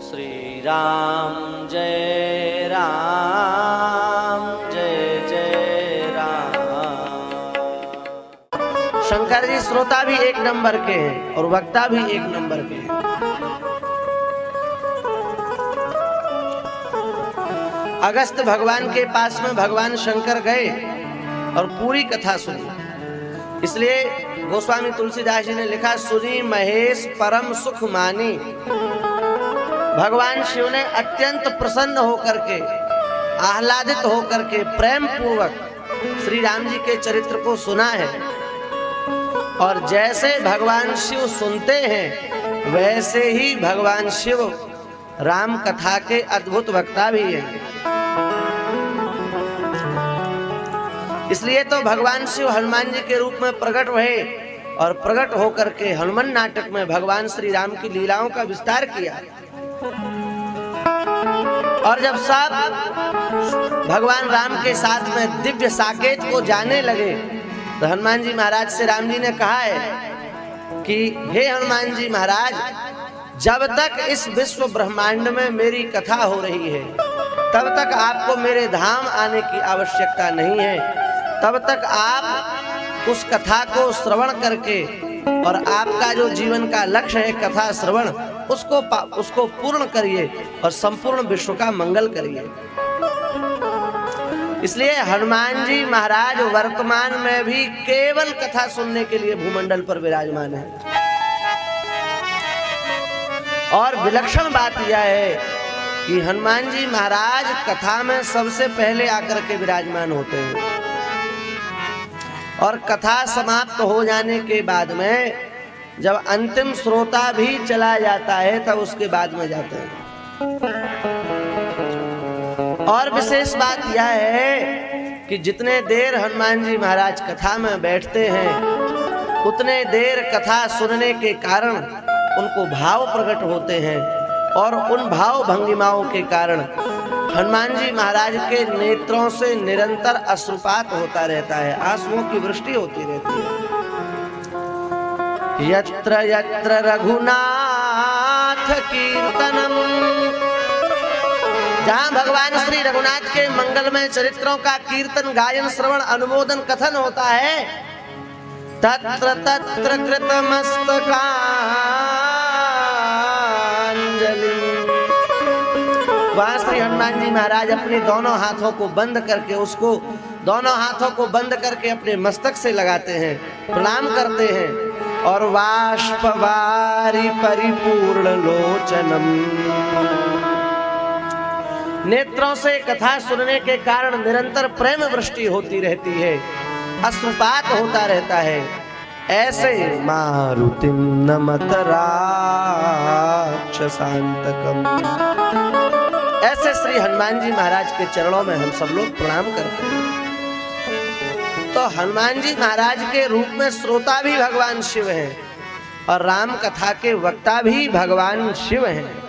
श्री राम जय जय राम। शंकर जी श्रोता भी एक नंबर के हैं और वक्ता भी एक नंबर के हैं। अगस्त भगवान के पास में भगवान शंकर गए और पूरी कथा सुनी। इसलिए गोस्वामी तुलसीदास जी ने लिखा, सुनी महेश परम सुख मानी। भगवान शिव ने अत्यंत प्रसन्न होकर के, आह्लादित होकर के, प्रेम पूर्वक श्री राम जी के चरित्र को सुना है। और जैसे भगवान शिव सुनते हैं वैसे ही भगवान शिव राम कथा के अद्भुत वक्ता भी हैं। इसलिए तो भगवान शिव हनुमान जी के रूप में प्रकट हुए और प्रकट होकर के हनुमान नाटक में भगवान श्री राम की लीलाओं का विस्तार किया। और जब सब भगवान राम के साथ में दिव्य साकेत को जाने लगे तो हनुमान जी महाराज से राम जी ने कहा है कि हे हनुमान जी महाराज, जब तक इस विश्व ब्रह्मांड में मेरी कथा हो रही है तब तक आपको मेरे धाम आने की आवश्यकता नहीं है। तब तक आप उस कथा को श्रवण करके और आपका जो जीवन का लक्ष्य है कथा श्रवण, उसको पूर्ण करिए और संपूर्ण विश्व का मंगल करिए। इसलिए हनुमान जी महाराज वर्तमान में भी केवल कथा सुनने के लिए भूमंडल पर विराजमान है। और विलक्षण बात यह है कि हनुमान जी महाराज कथा में सबसे पहले आकर के विराजमान होते हैं और कथा समाप्त हो जाने के बाद में जब अंतिम श्रोता भी चला जाता है तब उसके बाद में जाते हैं। और विशेष बात यह है कि जितने देर हनुमान जी महाराज कथा में बैठते हैं उतने देर कथा सुनने के कारण उनको भाव प्रकट होते हैं और उन भाव भंगिमाओं के कारण हनुमान जी महाराज के नेत्रों से निरंतर अश्रुपात होता रहता है, आंसुओं की वृष्टि होती रहती है। यत्र यत्र रघुनाथ कीर्तनम, जहाँ भगवान श्री रघुनाथ के मंगलमय चरित्रों का कीर्तन गायन श्रवण अनुमोदन कथन होता है, तत्र तत्र कृतमस्तकांजलि, वहाँ श्री हनुमान जी महाराज अपने दोनों हाथों को बंद करके दोनों हाथों को बंद करके अपने मस्तक से लगाते हैं, प्रणाम करते हैं और वाष्पवारि परिपूर्ण लोचनम, नेत्रों से कथा सुनने के कारण निरंतर प्रेम वृष्टि होती रहती है, अश्रुपात होता रहता है। ऐसे मारुतिम नमत राक्षसांतकम, ऐसे श्री हनुमान जी महाराज के चरणों में हम सब लोग प्रणाम करते हैं। तो हनुमान जी महाराज के रूप में श्रोता भी भगवान शिव हैं और राम कथा के वक्ता भी भगवान शिव हैं।